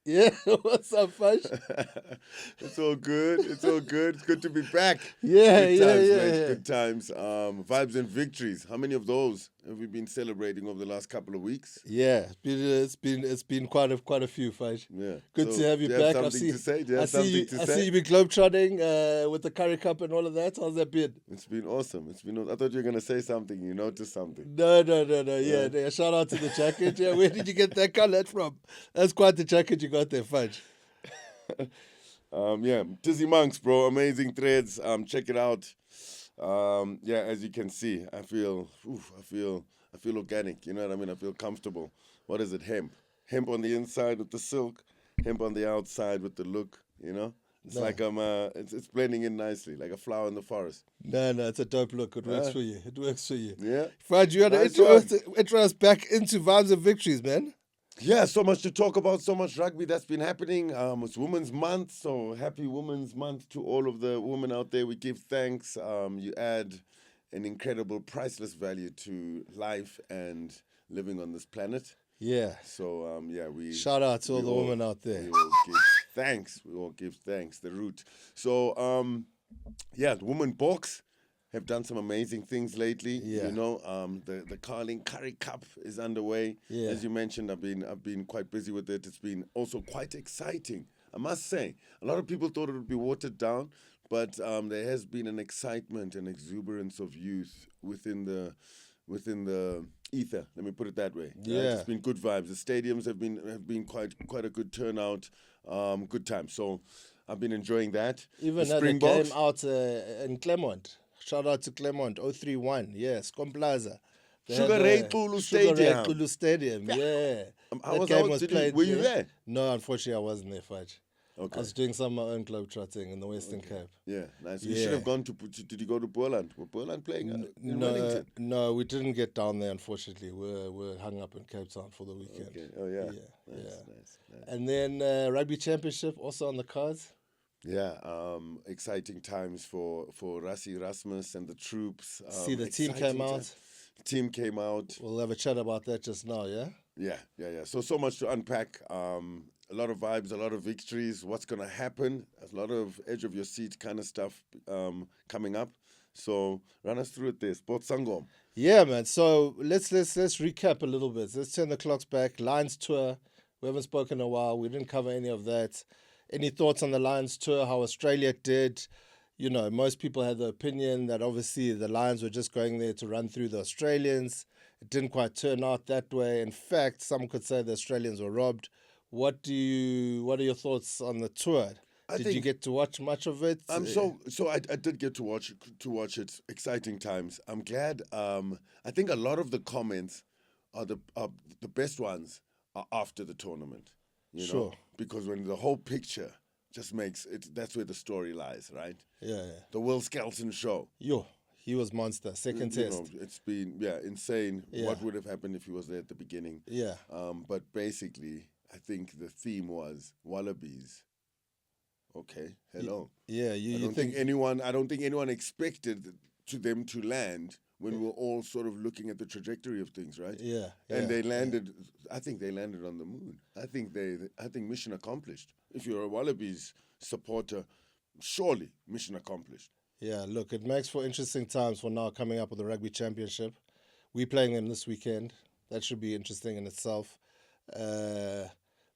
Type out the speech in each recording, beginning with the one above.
Yeah, what's up, Fudge? It's all good. It's all good. It's good to be back. Yeah, Good yeah, times, yeah, mate. yeah. Good times. Vibes and victories. How many of those have we been celebrating over the last couple of weeks? Yeah, it's been quite a few, Fudge. Yeah. Good to So, have you do you have back. something to say? Do you I have see something you. to I say? see you been globetrotting with the curry cup and all of that. How's that been? It's been awesome. It's been. I thought you were gonna say something. You noticed something. No. Yeah. Shout out to the jacket. Yeah, where did you get that color from? That's quite the jacket you got there, Fudge. Yeah, Tizzy Monks, bro. Amazing threads. Check it out. Yeah, as you can see, I feel organic. You know what I mean? I feel comfortable. What is it? Hemp on the inside with the silk, hemp on the outside with the look. You know, it's No. like it's blending in nicely, like a flower in the forest. No, it's a dope look. It works for you. It works for you. Yeah, Fudge, you had to Nice intro us back into Vibes and Victories, man. yeah. So much to talk about. So much rugby that's been happening. It's Women's Month, so happy Women's Month to all of the women out there. We give thanks. You add an incredible, priceless value to life and living on this planet. Yeah. So yeah, we Shout out to all we the all- women out there. We all give thanks. We all give thanks. The root. So yeah, the women box have done some amazing things lately. Yeah. You know, the Carling Curry Cup is underway. Yeah. As you mentioned, I've been quite busy with it. It's been also quite exciting. I must say, a lot of people thought it would be watered down, but there has been an excitement and exuberance of youth within the ether. Let me put it that way. right? Yeah. It's been good vibes. The stadiums have been quite a good turnout. Good time. So I've been enjoying that. Even the at the Springboks. game out in Clermont. Shout out to Clermont, 031. Yeah, Scum Plaza. They Sugar had, Ray Xulu Sugar Ray Stadium. Xulu Stadium, yeah. How That game was did played were you there? No, unfortunately, I wasn't there, Fudge. Okay. I was doing some of my own globetrotting in the Western Cape. Yeah, nice. You Yeah. should have gone to. Did you go to Boland? Were Boland playing in Wellington? No, we didn't get down there, unfortunately. We're hung up in Cape Town for the weekend. Okay. Oh yeah. Yeah, Nice, yeah. nice. And then Rugby Championship also on the cards. Yeah, exciting times for Rassi Rasmus and the troops. See, the team exciting came out. times. The team came out. We'll have a chat about that just now, yeah? Yeah. So much to unpack. A lot of vibes, a lot of victories. What's gonna happen? A lot of edge of your seat kind of stuff coming up. So run us through it there. Sports Sangom. Yeah, man. So let's recap a little bit. Let's turn the clocks back. Lions tour. We haven't spoken in a while. We didn't cover any of that. Any thoughts on the Lions tour? How Australia did? You know, most people had the opinion that obviously the Lions were just going there to run through the Australians. It didn't quite turn out that way. In fact, some could say the Australians were robbed. What are your thoughts on the tour? Did you think- get to watch much of it? So I did get to watch it. Exciting times. I'm glad. I think a lot of the comments are the best ones are after the tournament. You know, Sure. because when the whole picture just makes it, that's where the story lies, right? Yeah. The Will Skelton show. Yo, he was monster. Second You test. know, it's been insane. Yeah. What would have happened if he was there at the beginning? Yeah. But basically, I think the theme was Wallabies. Okay, hello. Yeah, I you don't think think anyone expected to them to land when we were all sort of looking at the trajectory of things, right? Yeah. And they landed. I think they landed on the moon. I think mission accomplished. If you're a Wallabies supporter, surely mission accomplished. Yeah, look, it makes for interesting times for now coming up with the Rugby Championship. We're playing them this weekend. That should be interesting in itself.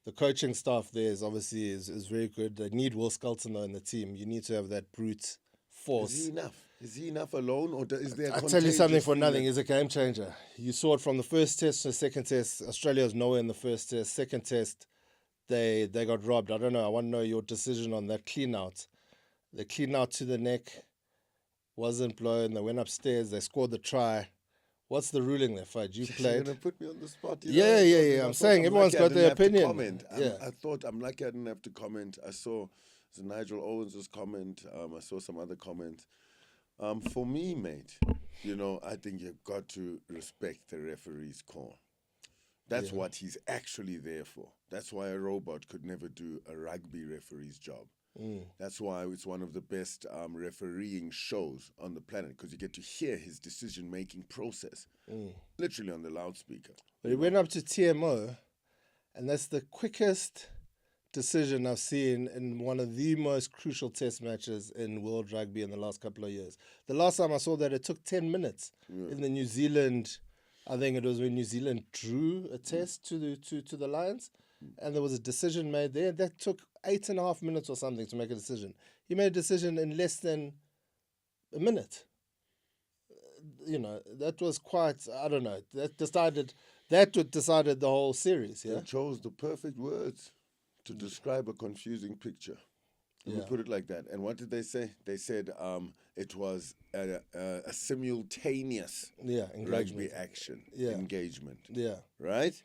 The coaching staff there is obviously is very good. They need Will Skelton though in the team. You need to have that brute force. Is he enough? Is he enough alone, or is there? I tell you something contagious for thing nothing. that- He's a game changer. You saw it from the first test to the second test. Australia was nowhere in the first test. Second test, they got robbed. I don't know. I want to know your decision on that clean out. The clean out to the neck wasn't blown. They went upstairs. They scored the try. What's the ruling there, Fudge? You You're played. gonna put me on the spot. you Yeah, know? yeah, I yeah. thought- I'm I saying thought everyone's lucky I got didn't their have to opinion. comment. Yeah. I thought I'm lucky I didn't have to comment. I saw Nigel Owens' comment. I saw some other comments. For me, mate, you know, I think you've got to respect the referee's call. That's what he's actually there for. That's why a robot could never do a rugby referee's job. That's why it's one of the best refereeing shows on the planet, because you get to hear his decision-making process, literally on the loudspeaker. But he went up to TMO, and that's the quickest decision I've seen in one of the most crucial test matches in world rugby in the last couple of years. The last time I saw that, it took 10 minutes in the New Zealand. I think it was when New Zealand drew a test to the Lions, and there was a decision made there that took 8.5 minutes or something to make a decision. He made a decision in less than a minute. That was quite, I don't know, that decided the whole series. Yeah, They chose the perfect words to describe a confusing picture. Let me put it like that. And what did they say? They said it was a simultaneous rugby action engagement. Yeah. Right?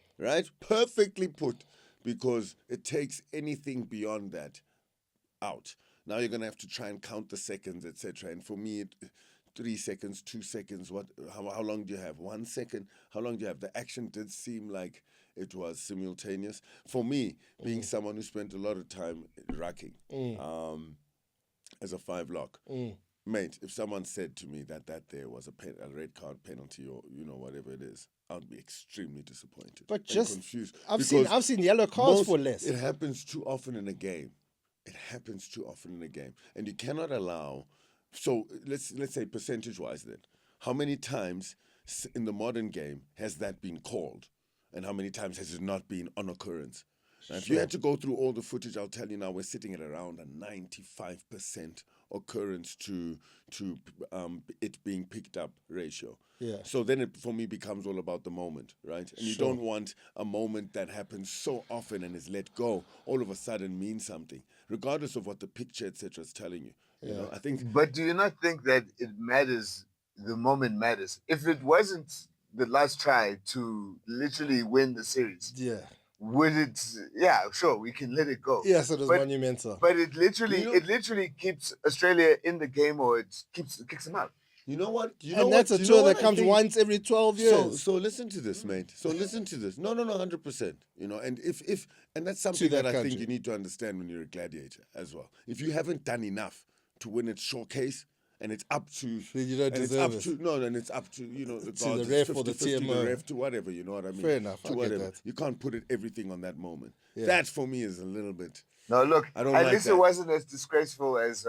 Perfectly put, because it takes anything beyond that out. Now you're going to have to try and count the seconds, etc. And for me, 3 seconds, 2 seconds, how long do you have? 1 second? How long do you have? The action did seem like it was simultaneous. For me, being someone who spent a lot of time rucking as a 5-lock, mate, if someone said to me that there was a red card penalty or whatever it is, I'd be extremely disappointed. But and just confused. I've seen yellow cards for less. It happens too often in a game. And you cannot allow. So let's say percentage-wise then, how many times in the modern game has that been called, and how many times has it not been on occurrence? Now, if you had to go through all the footage, I'll tell you now, we're sitting at around a 95% occurrence to it being picked up ratio. Yeah. So then it, for me, becomes all about the moment, right? And you don't want a moment that happens so often and is let go all of a sudden mean something, regardless of what the picture, etc., is telling you. You know, I think. But do you not think that it matters? The moment matters. If it wasn't the last try to literally win the series, would it? Yeah, sure, we can let it go. Yes, it was monumental. But it literally keeps Australia in the game, or it kicks them out. You know what? And that's a tour that comes once every 12 years. So listen to this, mate. So listen to this. No, 100%. You know, and and that's something that I think you need to understand when you're a gladiator as well. If you haven't done enough to win its showcase, and it's up to you don't deserve it. And it's up to the to the ref or the TMO, the ref, to whatever. You know what I mean? Fair enough. To I whatever. get that. You can't put everything on that moment. That for me is a little bit. No, look. I don't at like least that. it wasn't as disgraceful as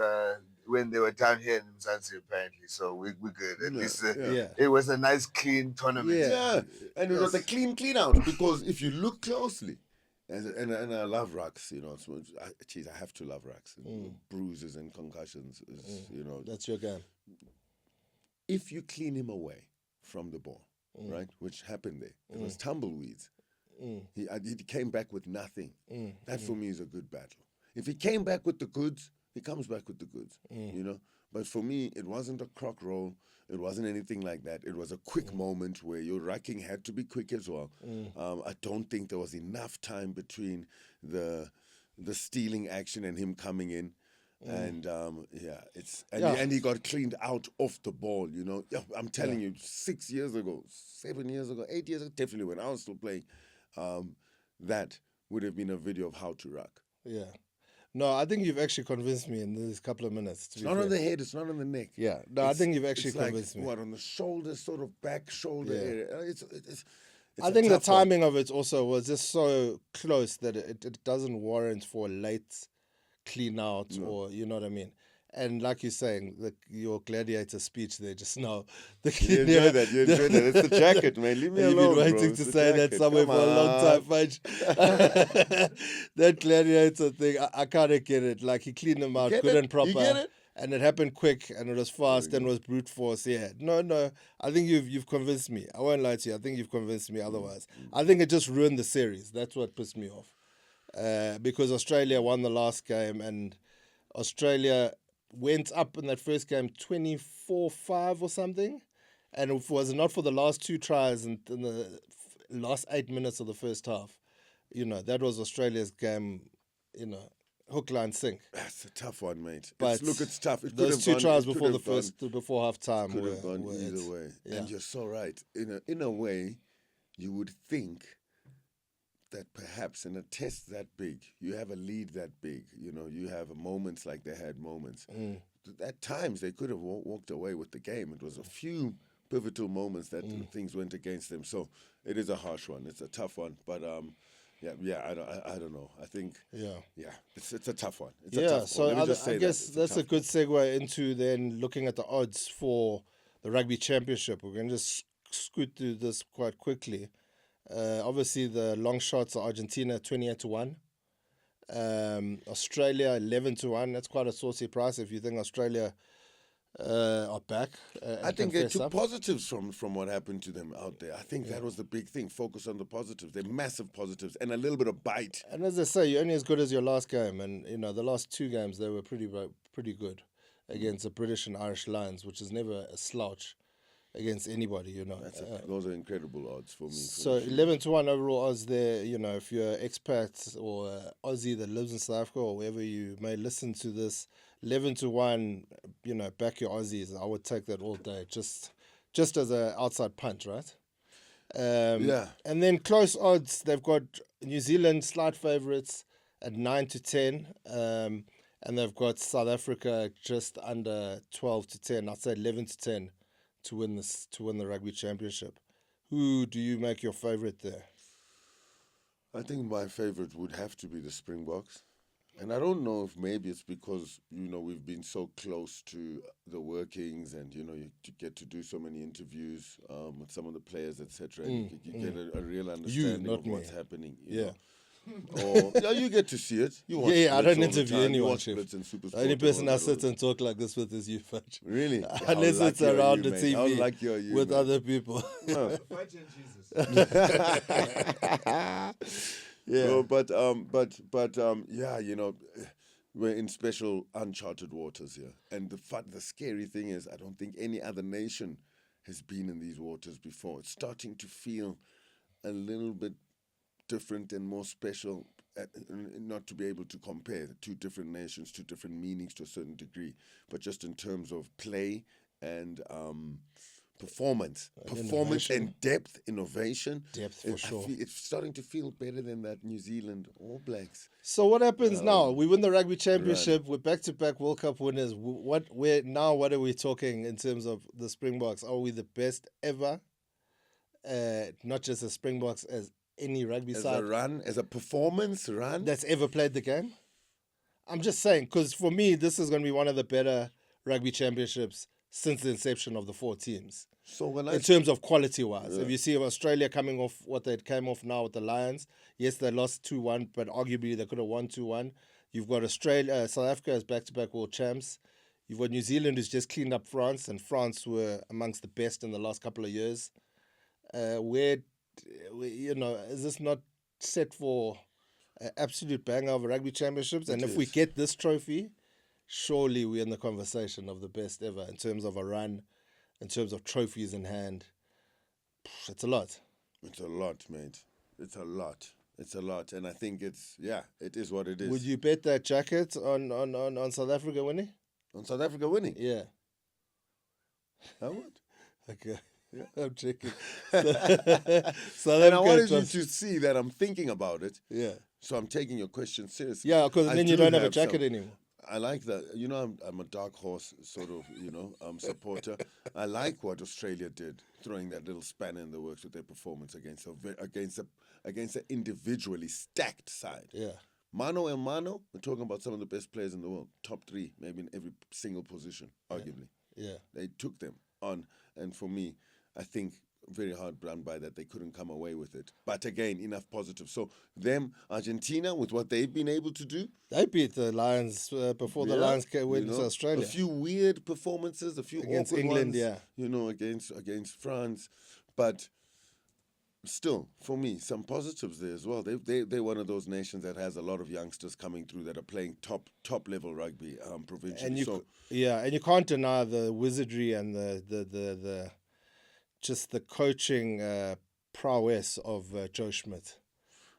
when they were down here in Mzansi, apparently. So we're good. At least it was a nice, clean tournament. Yeah, and it was a clean out, because if you look closely. And I love rucks, I have to love rucks. Bruises and concussions, That's your game. If you clean him away from the ball, right, which happened there, it was tumbleweeds. He came back with nothing. That for me is a good battle. If he came back with the goods, he comes back with the goods, But for me, it wasn't a crock roll. It wasn't anything like that. It was a quick moment where your rucking had to be quick as well. I don't think there was enough time between the stealing action and him coming in. And he got cleaned out off the ball, I'm telling you, 6 years ago, 7 years ago, 8 years ago, definitely when I was still playing, that would have been a video of how to ruck. Yeah. No, I think you've actually convinced me in these couple of minutes. It's not on the head, it's not on the neck. Yeah. No, I think you've actually convinced me. What, on the shoulder, sort of back shoulder area? It's I think the timing of it also was just so close that it doesn't warrant for a late clean out or, you know what I mean? And like you're saying, your gladiator speech there just now. You enjoy that. It's the jacket, man. Leave me alone, You've been waiting to say that somewhere for a long time, Fudge. That gladiator thing, I kind of get it. Like, he cleaned them out good and proper. You get it? And it happened quick, and it was fast, and it was brute force. Yeah, no. I think you've convinced me. I won't lie to you. I think you've convinced me otherwise. I think it just ruined the series. That's what pissed me off. Because Australia won the last game, and Australia went up in that first game 24-5 or something. And if it was not for the last 2 tries in the last 8 minutes of the first half, that was Australia's game, hook, line, sink. That's a tough one, mate. But it's tough. Those 2 tries before half time could have gone either way. Yeah. And you're so right. In a way, you would think that perhaps in a test that big, you have a lead that big, you have moments like they had moments. At times, they could have walked away with the game. It was a few pivotal moments that things went against them. So it is a harsh one. It's a tough one. But I don't know. I think it's a tough one. It's a Yeah, tough so one. Let me just say I guess that. that's a good segue into then looking at the odds for the Rugby Championship. We're going to just scoot through this quite quickly. Obviously, the long shots are Argentina 28-1, Australia 11-1. That's quite a saucy price if you think Australia are back. I think they took positives from what happened to them out there. I think that was the big thing. Focus on the positives. They're massive positives and a little bit of bite. And as I say, you're only as good as your last game. And, the last two games, they were pretty good against the British and Irish Lions, which is never a slouch against anybody, Those are incredible odds for me. So 11-1 overall odds there. If you're an expat or Aussie that lives in South Africa or wherever you may listen to this, 11-1, back your Aussies. I would take that all day, just as an outside punt, right? And then close odds, they've got New Zealand slight favourites at 9-10, and they've got South Africa just under 12-10. I'd say 11-10 to win the Rugby Championship. Who do you make your favourite there? I think my favourite would have to be the Springboks. And I don't know if maybe it's because, we've been so close to the workings and, you get to do so many interviews with some of the players, etc. And you get a real understanding of what's happening. You know? Or you get to see it. You watch I don't all the interview time. anyone. You watch Blitz and Super The only Sport person and I all sit that. and talk like this with is you, Fudge. Really? Unless it's around the TV How lucky are you, with man? other people. Fudge and Jesus. No, we're in special uncharted waters here, and the scary thing is, I don't think any other nation has been in these waters before. It's starting to feel a little bit different and more special, not to be able to compare the two different nations, two different meanings to a certain degree, but just in terms of play and performance and depth, innovation. For sure. It's starting to feel better than that New Zealand All Blacks. So what happens now? We win the Rugby Championship. We're back-to-back World Cup winners. What are we talking in terms of the Springboks? Are we the best ever? Not just the Springboks, as any rugby side. As a performance run? That's ever played the game? I'm just saying, because for me, this is going to be one of the better rugby championships since the inception of the four teams. So in terms of quality-wise. If you see Australia coming off what they came off now with the Lions, yes, they lost 2-1, but arguably they could have won 2-1. You've got South Africa as back-to-back world champs. You've got New Zealand who's just cleaned up France, and France were amongst the best in the last couple of years. Is this not set for an absolute banger of rugby championships? And if we get this trophy, surely we're in the conversation of the best ever in terms of a run, in terms of trophies in hand. It's a lot. It's a lot, mate. It's a lot. And I think it is what it is. Would you bet that jacket on South Africa winning? On South Africa winning? Yeah. I would. Okay. Yeah. I'm checking. And I wanted you to see that I'm thinking about it. Yeah. So I'm taking your question seriously. Yeah, because then you don't have a jacket anymore. I like that. I'm a dark horse sort of, supporter. I like what Australia did, throwing that little spanner in the works with their performance against an individually stacked side. Yeah. Mano and mano, we're talking about some of the best players in the world, top three, maybe in every single position, arguably. Yeah. They took them on, and for me, I think very hard run by that. They couldn't come away with it. But again, enough positives. So Argentina, with what they've been able to do. They beat the Lions before the Lions went to Australia. A few weird performances, a few against awkward England, ones, against France. But still, for me, some positives there as well. They're one of those nations that has a lot of youngsters coming through that are playing top level rugby provincially. And you can't deny the wizardry and the just the coaching prowess of Joe Schmidt.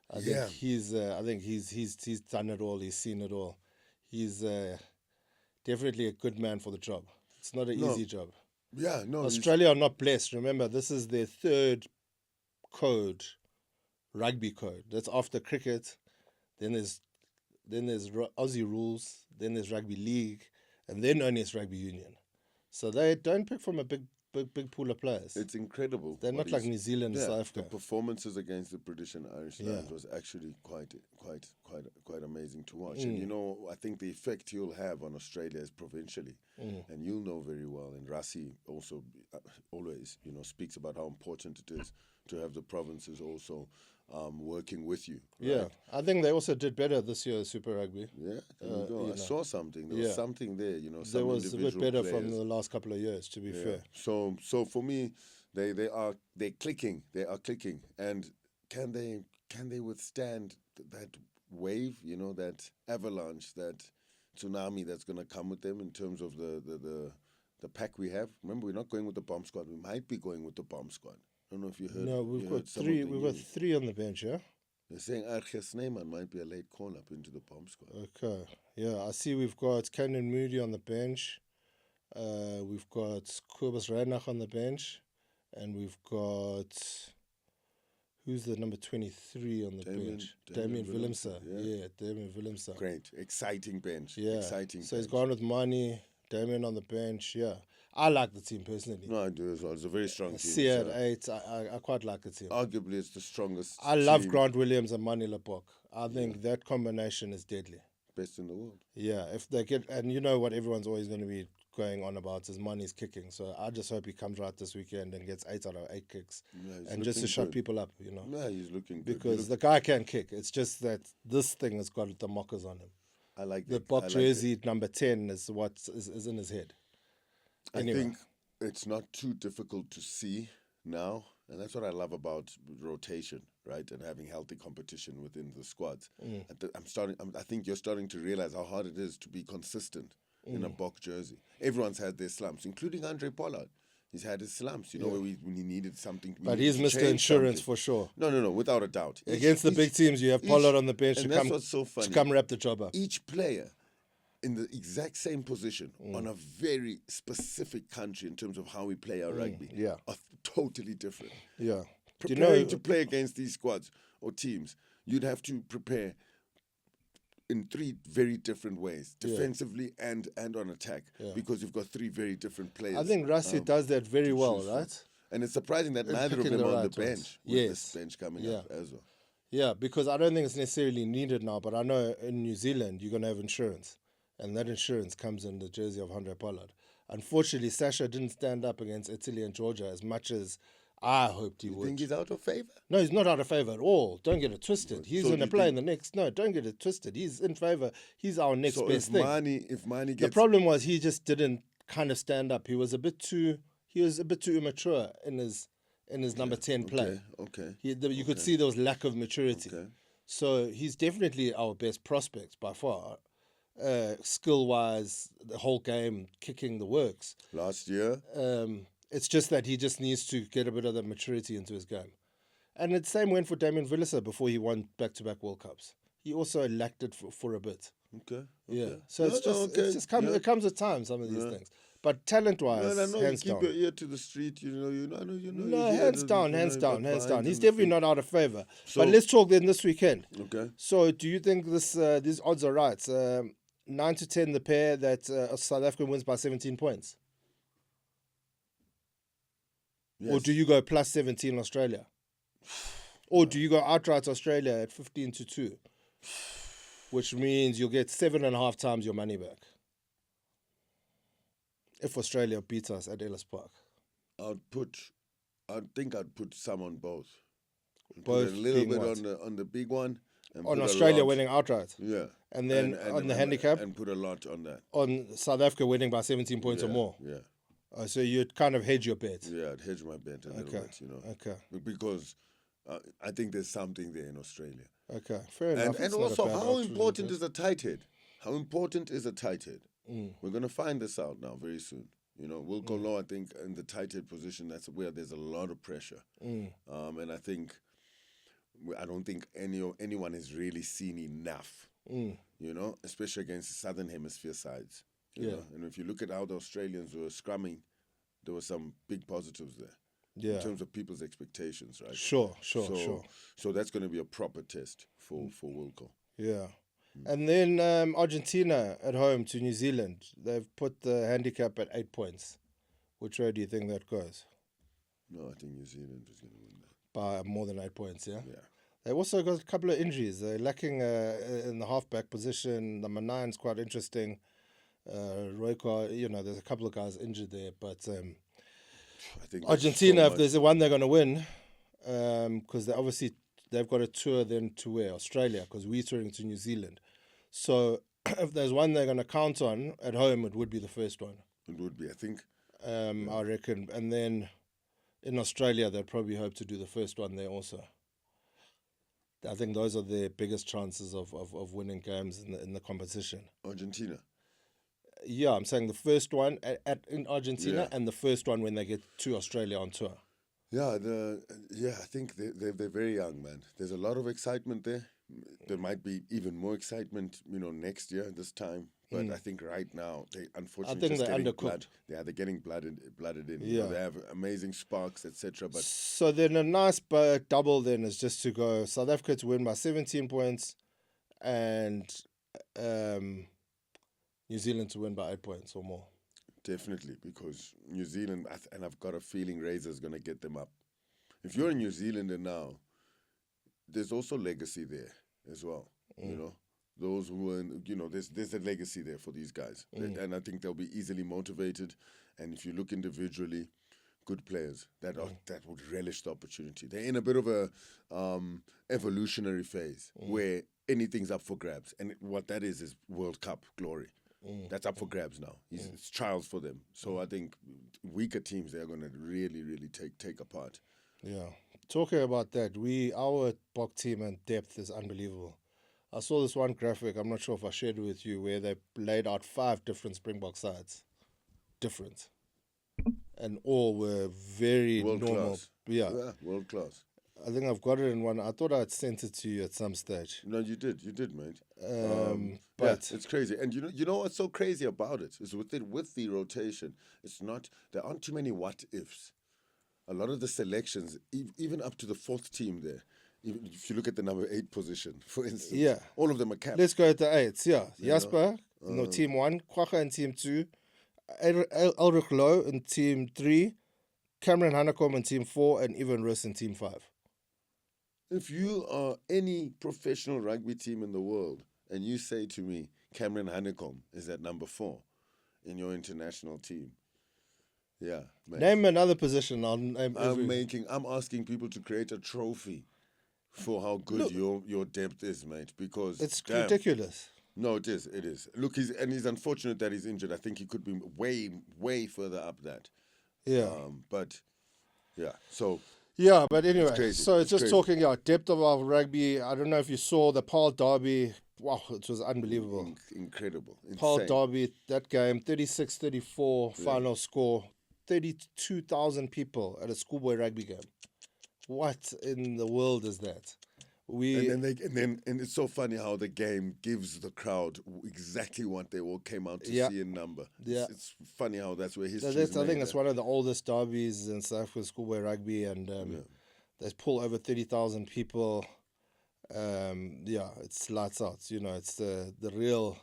I think he's done it all. He's seen it all. He's definitely a good man for the job. It's not an easy job. Yeah, no. Australia are not blessed. Remember, this is their third rugby code. That's after cricket. Then there's Aussie rules. Then there's rugby league, and then only it's rugby union. So they don't pick from a big big pool of players. It's incredible. They're not like New Zealand and South The Africa. performances against the British and Irish Lions was actually quite amazing to watch. And I think the effect you'll have on Australia is provincially, and you'll know very well. And Rassi also always speaks about how important it is to have the provinces also working with you. Right? Yeah, I think they also did better this year, Super Rugby. Yeah, there you go. I saw something. There was something there. There was a bit better from the last couple of years, to be fair. So for me, they're clicking. They are clicking, and can they withstand that wave? That avalanche, that tsunami that's going to come with them in terms of the pack we have. Remember, we're not going with the bomb squad. We might be going with the bomb squad. I don't know if you heard. No, we've got three. We've got three on the bench. Yeah. They're saying Archie Snyman might be a late call up into the bomb squad. Okay. Yeah, I see. We've got Kanan Moody on the bench. We've got Kobus Reinach on the bench, and we've got who's the number 23 on the bench? Damien Willemse. Yeah, Damien Willemse. Great, exciting bench. Yeah, exciting. So he's gone with Mani, Damien on the bench. Yeah. I like the team personally. No, I do as well. It's a very strong team. See at 8, I quite like the team. Arguably, it's the strongest. I love Grant Williams and Mani Lebok. I think that combination is deadly. Best in the world. Yeah, if they get, and you know what everyone's always going to be going on about is Mani's kicking. So I just hope he comes right this weekend and gets 8 out of 8 kicks, and just to shut people up, Yeah, he's looking good. Because the guy can kick. It's just that this thing has got the mockers on him. I like the Bob jersey number 10 is what is in his head. Anyway. I think it's not too difficult to see now, and that's what I love about rotation, right? And having healthy competition within the squads. I think you're starting to realize how hard it is to be consistent in a Bok jersey. Everyone's had their slumps, including Andre Pollard. He's had his slumps, when he needed something. But he's Mr. Insurance for sure. No, without a doubt. Against the big teams, you have Pollard on the bench to come wrap the job up. Each player in the exact same position on a very specific country in terms of how we play our rugby are totally different. Yeah. Preparing to play against these squads or teams, you'd have to prepare in 3 very different ways, defensively and on attack, because you've got 3 very different players. I think Rassi does that very well, right? And it's surprising that neither of them are on the bench with this bench coming up as well. Yeah, because I don't think it's necessarily needed now, but I know in New Zealand you're going to have insurance. And that insurance comes in the jersey of Andre Pollard. Unfortunately, Sasha didn't stand up against Italy and Georgia as much as I hoped he would. You think he's out of favour? No, he's not out of favour at all. Don't get it twisted. He's going to play in the next. No, don't get it twisted. He's in favour. He's our next best thing. If Mani gets... The problem was he just didn't kind of stand up. He was a bit too immature in his number 10 play. Okay. You could see there was lack of maturity. Okay. So he's definitely our best prospect by far. Skill-wise, the whole game, kicking the works. Last year? It's just that he just needs to get a bit of the maturity into his game. And the same went for Damien Willemse before he won back-to-back World Cups. He also lacked it for a bit. Okay. Yeah. So it comes with time, some of these things. But talent-wise, hands down. Keep your ear to the street, No, hands down. He's definitely not out of favour. But let's talk then this weekend. Okay. So do you think these odds are right? 9 to 10 the pair that South Africa wins by 17 points? Yes. Or do you go plus 17 Australia? Or do you go outright Australia at 15 to 2? Which means you'll get 7.5 times your money back. If Australia beats us at Ellis Park. I think I'd put some on both. Both put a little bit on the big one. And on Australia winning outright. Yeah. And then on the handicap. And put a lot on that. On South Africa winning by 17 points or more. Yeah. So you'd kind of hedge your bet. Yeah, I'd hedge my bet a little bit, Okay. Because I think there's something there in Australia. Okay, fair enough. And also, how important is a tight head? How important is a tight head? We're going to find this out now very soon. We'll go low, I think, in the tight head position. That's where there's a lot of pressure. And I don't think anyone has really seen enough, especially against the Southern Hemisphere sides. You know? And if you look at how the Australians were scrumming, there were some big positives there. Yeah. In terms of people's expectations, right? Sure. So that's going to be a proper test for Wilco. Yeah. And then Argentina at home to New Zealand. They've put the handicap at 8 points. Which way do you think that goes? No, I think New Zealand is going to win that. By more than 8 points, yeah? Yeah. They also got a couple of injuries. They're lacking in the halfback position. Number 9 is quite interesting. Royko, there's a couple of guys injured there. But I think Argentina, so if there's one they're going to win, because they've got a tour then to where? Australia, because we're touring to New Zealand. So if there's one they're going to count on at home, it would be the first one. It would be, I think. I reckon. And then in Australia, they'd probably hope to do the first one there also. I think those are their biggest chances of winning games in the competition. Argentina. Yeah, I'm saying the first one in Argentina and the first one when they get to Australia on tour. Yeah, I think they're very young, man. There's a lot of excitement there. There might be even more excitement, next year this time. But I think right now they unfortunately I think they're undercooked. They're getting blooded in. Yeah. They have amazing sparks, etc. But so then a nice double then is just to go South Africa to win by 17 points, and New Zealand to win by 8 points or more. Definitely, because New Zealand, and I've got a feeling Razor's going to get them up. If you're a New Zealander now, there's also legacy there as well. Those who are, there's a legacy there for these guys. And I think they'll be easily motivated. And if you look individually, good players that would relish the opportunity. They're in a bit of a evolutionary phase where anything's up for grabs. And what that is World Cup glory. That's up for grabs now. It's trials for them. So I think weaker teams, they're going to really, really take apart. Yeah. Talking about that, our Bok team and depth is unbelievable. I saw this one graphic, I'm not sure if I shared it with you, where they laid out 5 different Springbok sides. Different. And all were very world normal. Class. Yeah, world class. I think I've got it in one. I thought I'd sent it to you at some stage. No, you did, mate. But it's crazy. And you know what's so crazy about it is with the rotation, there aren't too many what ifs. A lot of the selections, even up to the 4th team there, even if you look at the number 8 position, for instance, all of them are capped. Let's go at the 8s, yeah. Jasper, team 1, Kwagga in team 2, Ulrich Lowe in team 3, Cameron Hanekom in team 4, and Evan Roos in team 5. If you are any professional rugby team in the world and you say to me, Cameron Hanekom is at number 4 in your international team, yeah. Man. Name another position. I'm asking people to create a trophy for how good your depth is, mate, because it's ridiculous. No, it is. Look, he's unfortunate that he's injured. I think he could be way, way further up that. Yeah. But yeah, so. Yeah, but anyway, so it's just crazy. talking about depth of our rugby. I don't know if you saw the Paarl Derby. Wow, it was unbelievable. Incredible. Paarl Derby, that game, 36-34 final score. 32,000 people at a schoolboy rugby game. What in the world is that? And it's so funny how the game gives the crowd exactly what they all came out to see in number. Yeah. It's funny how that's where history is made. I think it's one of the oldest derbies in South African schoolboy rugby, and they pull over 30,000 people. It's lights out. It's the real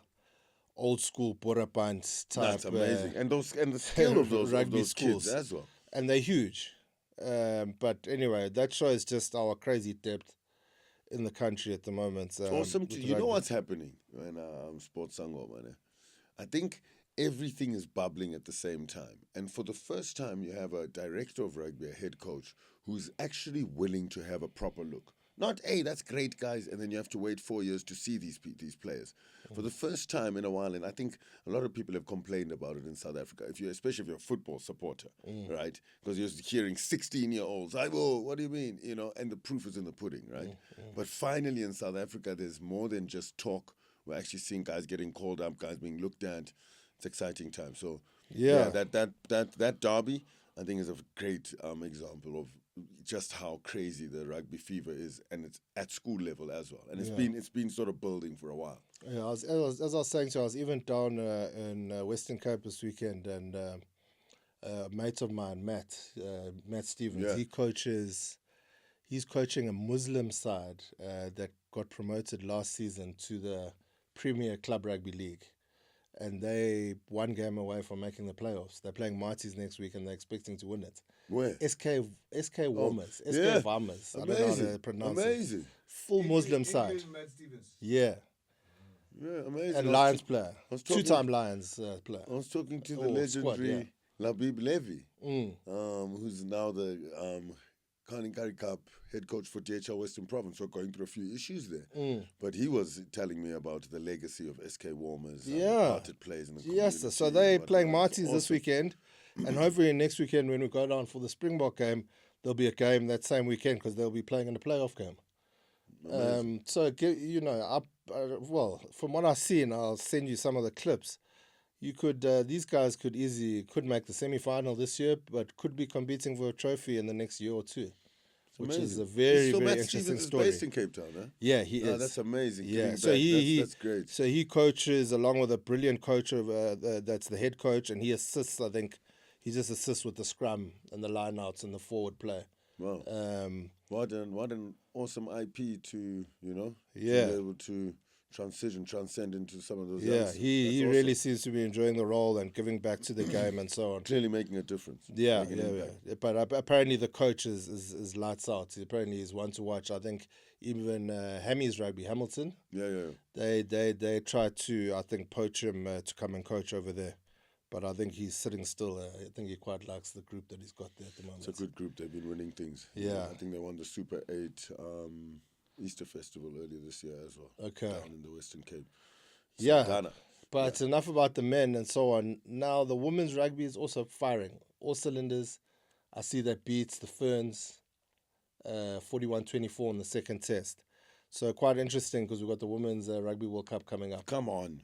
old school Borapant type. That's amazing. And the skill of those rugby schools kids as well. And they're huge. But anyway, that shows just our crazy depth in the country at the moment. Awesome. You know what's happening when Sports Sango, man? I think everything is bubbling at the same time. And for the first time, you have a director of rugby, a head coach, who's actually willing to have a proper look. Not, hey, that's great, guys, and then you have to wait 4 years to see these players. For the first time in a while, and I think a lot of people have complained about it in South Africa, especially if you're a football supporter, right? Because you're hearing 16-year-olds, what do you mean? And the proof is in the pudding, right? But finally in South Africa, there's more than just talk. We're actually seeing guys getting called up, guys being looked at. It's exciting time. So, that derby, I think, is a great example of just how crazy the rugby fever is, and it's at school level as well. And it's been sort of building for a while. Yeah, as I was saying, so I was even down in Western Cape this weekend, and a mate of mine, Matt Stevens, he's coaching a Muslim side that got promoted last season to the Premier Club Rugby League. and they one game away from making the playoffs. They're playing Marties next week, and they're expecting to win it. Where? SK Warmers, SK yeah. Varmers. I don't know how to pronounce Amazing. it. Full Muslim side. Yeah. Yeah, amazing. And Lions player. Two-time Lions player. I was talking to the legendary Labib Levy, who's now the Carling Cup head coach for DHL Western Province. We're going through a few issues there. But he was telling me about the legacy of SK Warmers and the part it plays in the community. Yes, so they're playing Marties this weekend. And hopefully next weekend when we go down for the Springbok game, there'll be a game that same weekend because they'll be playing in a playoff game. So, you know, well, from what I've seen, I'll send you some of the clips. You could, these guys could make the semi-final this year, but could be competing for a trophy in the next year or two, which is a very, very interesting story. He's based in Cape Town, huh? Yeah, he is. That's amazing. Yeah, so that's great. So he coaches along with a brilliant coach that's the head coach, and he assists. I think he just assists with the scrum and the lineouts and the forward play. Wow. What an awesome IP to, you know, to be able to transcend into some of those. Yeah, he awesome. Really seems to be enjoying the role and giving back to the game and so on. Clearly making a difference. Yeah. But apparently the coach is lights out. Apparently he's one to watch. I think even Hammy's Rugby, Hamilton. Yeah. They tried to, I think, poach him to come and coach over there. But I think he's sitting still. I think he quite likes the group that he's got there at the moment. It's a good group. They've been winning things. Yeah. I think they won the Super 8 Easter Festival earlier this year as well. Okay. Down in the Western Cape. Yeah. But enough about the men and so on. Now the women's rugby is also firing. All cylinders. I see that beats the Ferns 41-24 in the second test. So quite interesting because we've got the Women's Rugby World Cup coming up. Come on.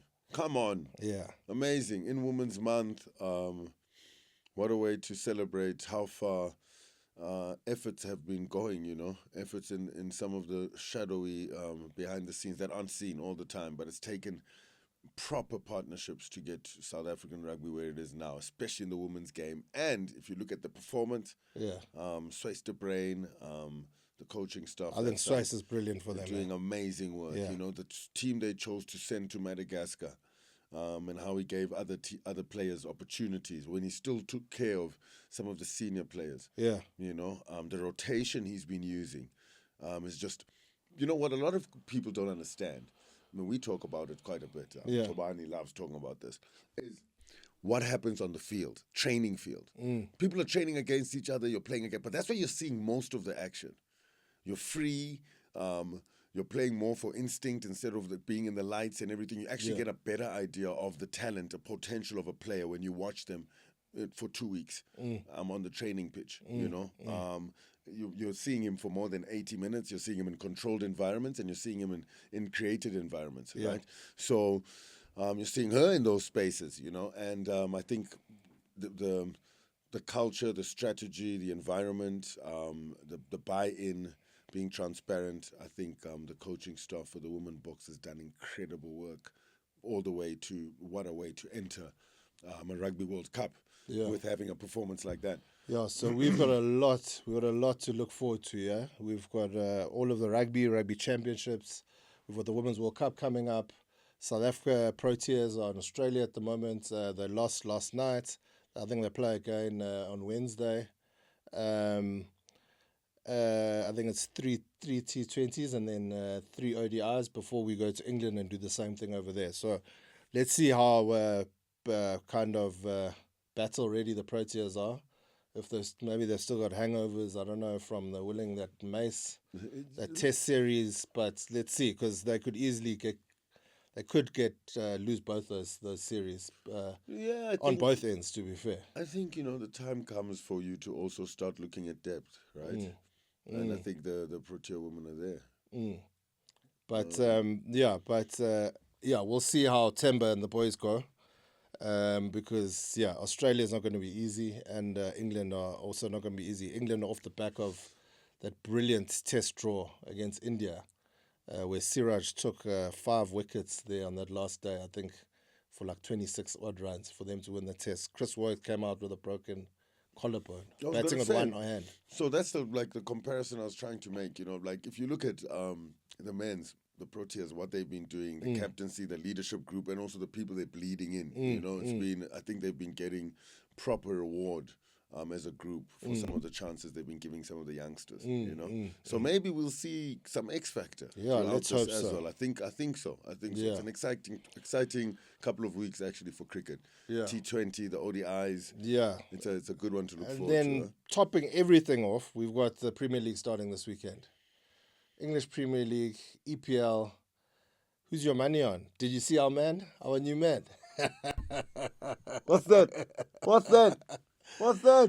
Yeah. Amazing. In Women's Month, what a way to celebrate how far efforts have been going, you know. Efforts in some of the shadowy behind the scenes that aren't seen all the time, but it's taken proper partnerships to get South African rugby where it is now, especially in the women's game. And if you look at the performance, Swayze de Brain, the coaching staff. I think Swayze is brilliant for them. Doing amazing work. You know, the team they chose to send to Madagascar, and how he gave other players opportunities when he still took care of some of the senior players. Yeah. You know, the rotation he's been using is just, you know what a lot of people don't understand. I mean, we talk about it quite a bit. Tobani loves talking about this. Is what happens on the field, training field. People are training against each other, you're playing against, but that's where you're seeing most of the action. You're free, you're playing more for instinct instead of being in the lights and everything. You actually get a better idea of the talent, the potential of a player when you watch them for 2 weeks on the training pitch, you know. You're seeing him for more than 80 minutes. You're seeing him in controlled environments, and you're seeing him in created environments, right? So you're seeing her in those spaces, you know. And I think the culture, the strategy, the environment, the buy-in, being transparent. I think the coaching staff for the women box has done incredible work all the way to what a way to enter a Rugby World Cup with having a performance like that. Yeah, so we've got a lot to look forward to, yeah? We've got all of the rugby championships. We've got the Women's World Cup coming up. South Africa Proteas are in Australia at the moment. They lost last night. I think they play again on Wednesday. I think it's three T20s and then 3 ODIs before we go to England and do the same thing over there. So let's see how kind of battle ready the Proteas are. If maybe they've still got hangovers, I don't know, from the winning that that Test series. But let's see, because they could easily lose both those series on both ends, to be fair. I think, you know, the time comes for you to also start looking at depth, right? And I think the Protea women are there. We'll see how Temba and the boys go. Because Australia's not going to be easy, and England are also not going to be easy. England are off the back of that brilliant test draw against India, where Siraj took 5 wickets there on that last day, I think, for like 26 odd runs for them to win the test. Chris Wood came out with a broken collarbone, batting with one hand. So that's the comparison I was trying to make. You know, like if you look at the the Proteas, what they've been doing, the captaincy, the leadership group, and also the people they're bleeding in. I think they've been getting proper reward as a group for some of the chances they've been giving some of the youngsters. So maybe we'll see some X factor. Yeah, let's hope as so. well. I think so. It's an exciting couple of weeks actually for cricket. Yeah. T20, the ODIs. Yeah. It's a good one to look And forward then to. topping everything off, we've got the Premier League starting this weekend. English Premier League, EPL. Who's your money on? Did you see our new man? What's that?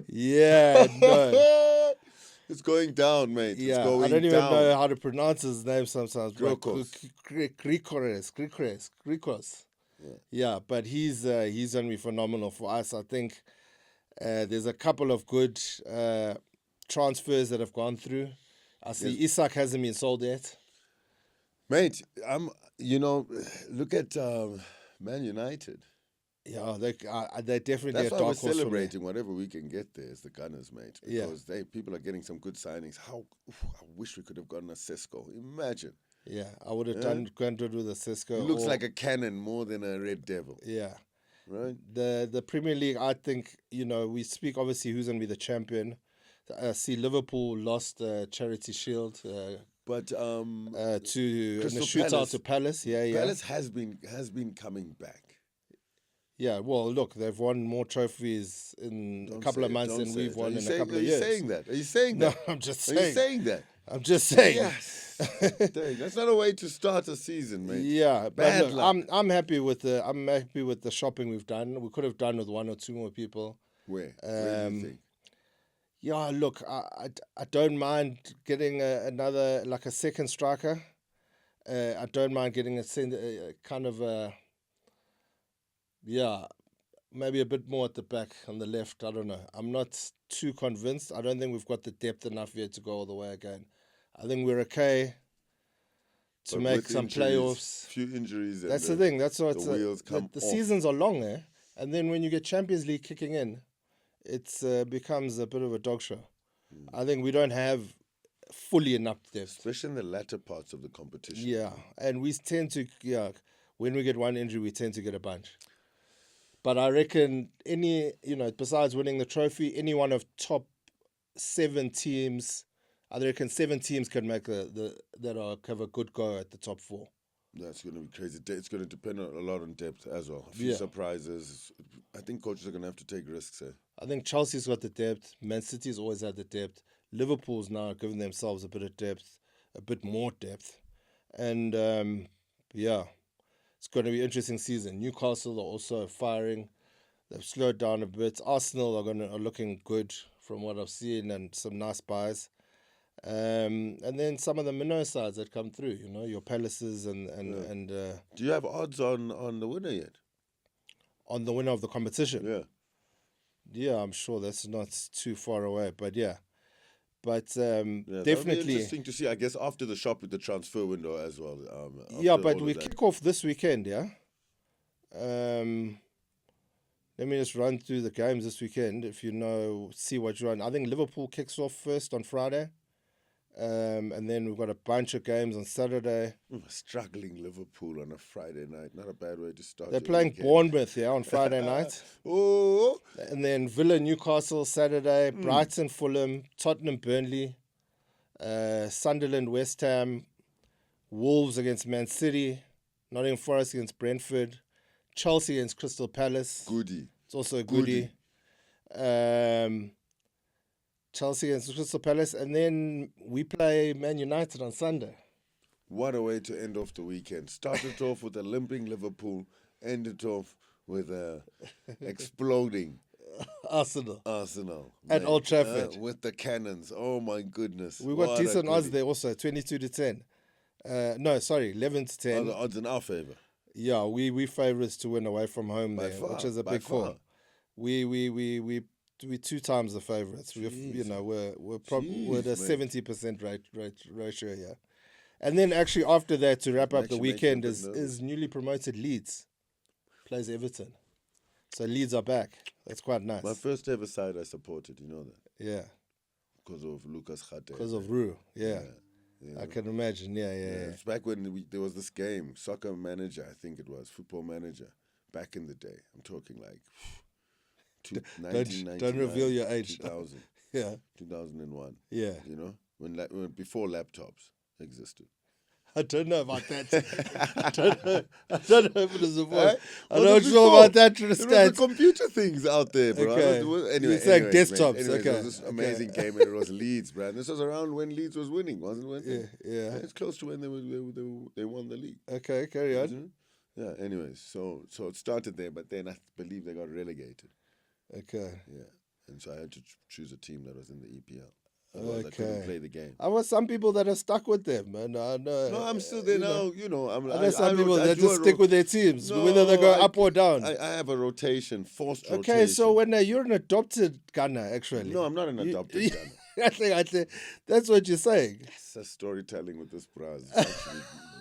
Yeah, no. It's going down, mate. Yeah, it's going I don't even down. know how to pronounce his name sometimes. Gyökeres. Yeah, but he's going to be phenomenal for us. I think there's a couple of good transfers that have gone through. I see Isak hasn't been sold yet. Mate, look at Man United. Yeah, they're definitely That's a why dark we're horse for me. celebrating whatever we can get there as the Gunners, mate. Because people are getting some good signings. I wish we could have gotten a Cisco. Imagine. Yeah, I would have done granted with a Cisco. He looks like a cannon more than a Red Devil. Yeah. Right? The Premier League, I think, we speak obviously who's going to be the champion. See, Liverpool lost the Charity Shield. But to in the Crystal shootout Palace. to Palace. Yeah. Palace has been coming back. Yeah, well, look, they've won more trophies in a couple of months than we've won in a couple of years. Are you saying that? No, I'm just saying. Are you saying that? I'm just saying. Yes. Dang, that's not a way to start a season, mate. Yeah, but Bad look, luck. I'm happy with the shopping we've done. We could have done with one or two more people. Where do you think? Yeah, look, I don't mind getting another, like a second striker. I don't mind getting maybe a bit more at the back on the left. I don't know. I'm not too convinced. I don't think we've got the depth enough yet to go all the way again. I think we're okay to make with some injuries, playoffs. Few injuries. And That's the thing. That's what the wheels come the off. seasons are long, eh? And then when you get Champions League kicking in, it becomes a bit of a dog show. I think we don't have fully enough depth. Especially in the latter parts of the competition. Yeah, and we tend to, when we get one injury, we tend to get a bunch. But I reckon besides winning the trophy, any one of top 7 teams, I reckon 7 teams can make have a good go at the top 4. That's going to be crazy. It's going to depend a lot on depth as well. A few surprises. I think coaches are going to have to take risks. I think Chelsea's got the depth. Man City's always had the depth. Liverpool's now giving themselves a bit of depth, a bit more depth. And, it's going to be an interesting season. Newcastle are also firing. They've slowed down a bit. Arsenal are looking good from what I've seen, and some nice buys. And then some of the minnow sides that come through, your Palaces and do you have odds on the winner yet? On the winner of the competition? Yeah. Yeah, I'm sure that's not too far away, but yeah. But That'll definitely be interesting to see, I guess, after the shop with the transfer window as well. But we kick off this weekend, yeah? Let me just run through the games this weekend, if see what you run. I think Liverpool kicks off first on Friday. And then we've got a bunch of games on Saturday. Struggling Liverpool on a Friday night. Not a bad way to start. They're playing Bournemouth, on Friday night. Oh! And then Villa, Newcastle, Saturday. Brighton, Fulham. Tottenham, Burnley. Sunderland, West Ham. Wolves against Man City. Nottingham Forest against Brentford. Chelsea against Crystal Palace. Goodie. It's also a goodie. Chelsea against Crystal Palace, and then we play Man United on Sunday. What a way to end off the weekend. Start it off with a limping Liverpool, end it off with a exploding Arsenal. At mate. Old Trafford. With the cannons. Oh my goodness. We've got decent odds there also, 22-10. 11 to 10. The odds in our favour. Yeah, we favourites to win away from home By there, far, which is a by big far. call. We're 2 times the favourites. We're at a 70% ratio here. And then actually after that, to wrap up the weekend, is newly promoted Leeds plays Everton. So Leeds are back. That's quite nice. My first ever side I supported, you know that? Yeah. Because of Lucas Khate. Because of Rue, yeah. You know? I can imagine. Yeah. It's back when there was this game, Soccer Manager, I think it was, Football Manager, back in the day. I'm talking like 1999. Don't reveal your age. 2000. Yeah. 2001. Yeah. You know, when before laptops existed. I don't know about that. I don't know if it is a voice. I'm Well, not sure about that to the It was the stats. computer things out there, bro. Okay. Anyway, You're saying anyways, desktops, Anyways, okay. It was this amazing game, and it was Leeds, bro. And this was around when Leeds was winning, wasn't it? Yeah. It's close to when they won the league. Okay, carry on. Isn't it? Yeah. Anyways, so it started there, but then I believe they got relegated. Okay. Yeah, and so I had to choose a team that was in the EPL. Otherwise, I couldn't play the game. I was some people that are stuck with them, and I know. No, I'm still there now. You know, I know some people that just stick with their teams, whether they go up or down. I have a rotation, forced rotation. Okay, so when you're an adopted gunner, actually. No, I'm not an adopted gunner. I think that's what you're saying. Yes, that's storytelling with this bras.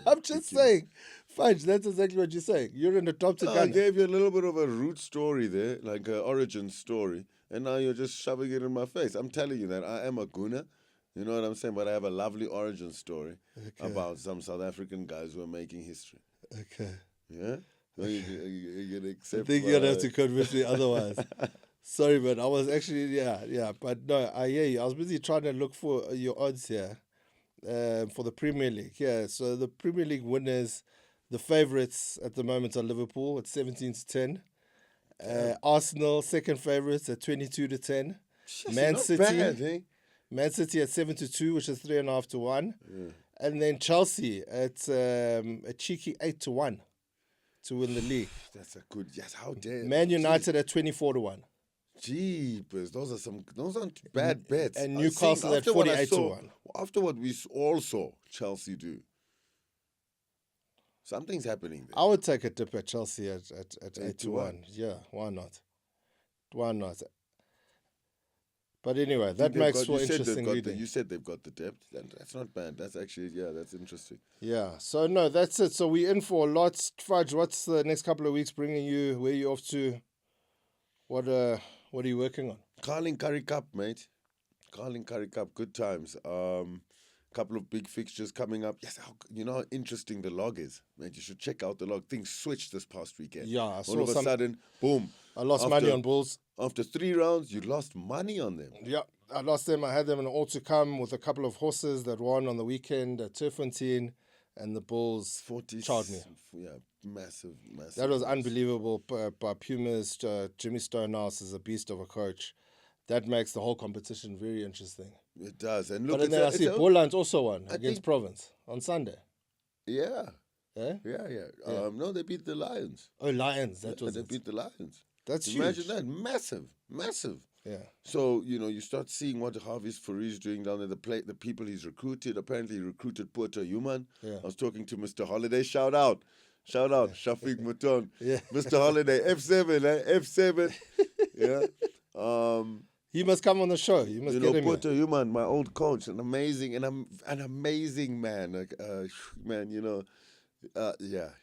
I'm just saying, Fudge, that's exactly what you're saying. You're an adopted gunner. I gave you a little bit of a root story there, like an origin story, and now you're just shoving it in my face. I'm telling you that I am a gunner, you know what I'm saying? But I have a lovely origin story about some South African guys who are making history. Okay. Yeah? You can accept, I think you're going to have to convince me otherwise. Sorry, but I was actually, yeah. But no, I hear you. I was busy trying to look for your odds here for the Premier League. Yeah, so the Premier League winners, the favourites at the moment are Liverpool at 17-10. Arsenal, second favourites at 22-10. Man City. Bad, eh? Man City at 7-2, which is 3.5-1. Yeah. And then Chelsea at a cheeky 8-1 to win the league. That's a good, yes, how dare. Man United at 24-1. Jeepers, those aren't bad bets. And Newcastle at 48-1. After what we all saw Chelsea do, something's happening there. I would take a dip at Chelsea at 8-1. Yeah, why not? But anyway, that makes for interesting reading. You said they've got the depth. That's not bad. That's actually, that's interesting. Yeah, so no, that's it. So we're in for a lot. Fudge, what's the next couple of weeks bringing you? Where are you off to? What are you working on? Carling Curry Cup, mate. Carling Curry Cup, good times. Couple of big fixtures coming up. Yes, you know how interesting the log is, mate. You should check out the log. Things switched this past weekend. Yeah, I saw all of a sudden, boom. I lost money on Bulls. After 3 rounds, you lost money on them. Yeah, I lost them. I had them in all to come with a couple of horses that won on the weekend at Turffontein, and the Bulls charged me. Yeah, massive. That was unbelievable by Pumas. Jimmy Stonehouse is a beast of a coach. That makes the whole competition very interesting. It does. And look, but then I see Brilliance also won against Province on Sunday. Yeah. Yeah? Yeah. No, they beat the Lions. Oh, Lions. They beat the Lions. That's huge. Imagine that. Massive. Yeah. So, you start seeing what Harvey's Fourie is doing down there, the people he's recruited. Apparently, he recruited Puerto Human. Yeah. I was talking to Mr. Holiday. Shout out, Shafiq Mouton. Yeah. Mr. Holiday, F7, F7. Yeah. He must come on the show. You must get him. Puerto Human, my old coach, an amazing man.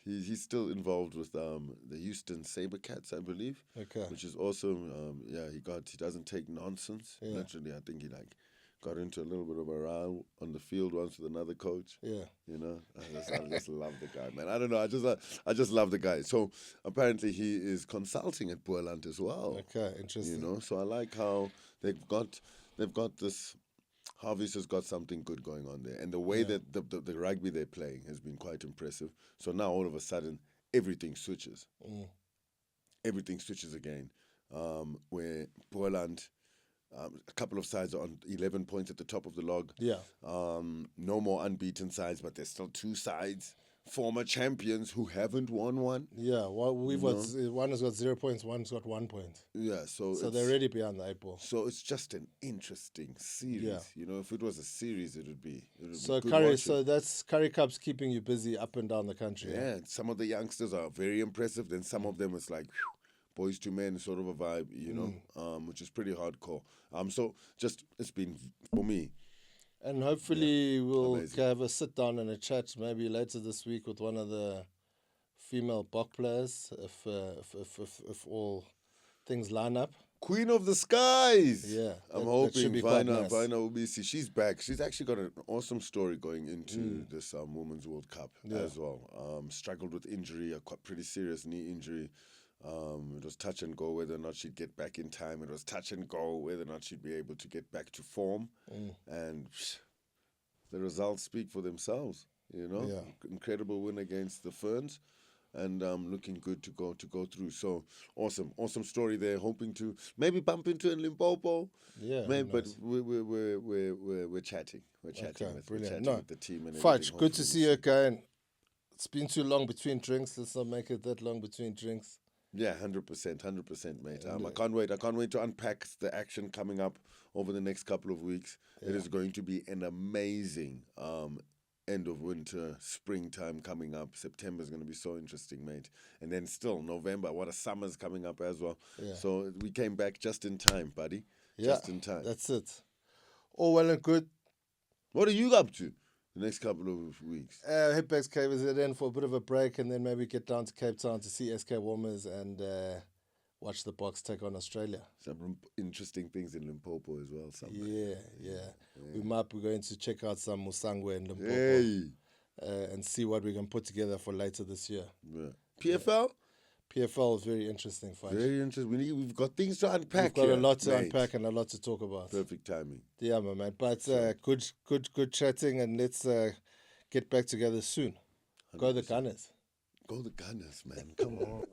He's still involved with the Houston Sabercats, I believe. Okay. Which is awesome. He doesn't take nonsense. Yeah. Literally, I think he got into a little bit of a row on the field once with another coach. Yeah. I just love the guy, man. I don't know. I just love the guy. So apparently he is consulting at Brilliance as well. Okay, interesting. So I like how they've got this. Harvey's has got something good going on there. And the way that the rugby they're playing has been quite impressive. So now all of a sudden, everything switches. Everything switches again. Where Poland, a couple of sides are on 11 points at the top of the log. Yeah. No more unbeaten sides, but there's still 2 sides. Former champions who haven't won one. Yeah, well, one has got 0 points, one's got 1 point. Yeah, so they're already behind the 8 ball. So it's just an interesting series. Yeah. If it was a series, it would be. So Curry, that's Curry Cup's keeping you busy up and down the country. Yeah, some of the youngsters are very impressive. Then some of them it's like boys to men sort of a vibe, which is pretty hardcore. So it's been for me. And hopefully we'll have a sit down and a chat maybe later this week with one of the female Bok players if all things line up. Queen of the Skies. Yeah, I'm that should hoping be quite Vina nice. Ubisi, she's back. She's actually got an awesome story going into this Women's World Cup as well. Struggled with injury, a quite pretty serious knee injury. It was touch and go whether or not she'd get back in time. It was touch and go whether or not she'd be able to get back to form. And the results speak for themselves. You know, incredible win against the Ferns. And looking good to go through. So awesome story there. Hoping to maybe bump into in Limpopo. Yeah, maybe, nice. but we're chatting. We're chatting, Okay, with, brilliant. with the team and Fudge, everything. good to see you again. It's been too long between drinks. Let's not make it that long between drinks. Yeah, 100%, mate. I can't wait to unpack the action coming up over the next couple of weeks. It is going to be an amazing end of winter, springtime coming up. September is going to be so interesting, mate. And then still November, what a summer's coming up as well. Yeah. So we came back just in time, buddy. Yeah, just in time. That's it. All well and good. What are you up to the next couple of weeks? Head back to KZN for a bit of a break and then maybe get down to Cape Town to see SK Warmers and watch the Boks take on Australia. Some interesting things in Limpopo as well. Yeah. We might be going to check out some Musangwe in Limpopo and see what we can put together for later this year. Yeah. PFL? PFL is very interesting. Very interesting. We've got things to unpack. We've got a lot to unpack and a lot to talk about. Perfect timing. Yeah, my man. But good chatting, and let's get back together soon. 100%. Go the Gunners. Go the Gunners, man. Come on.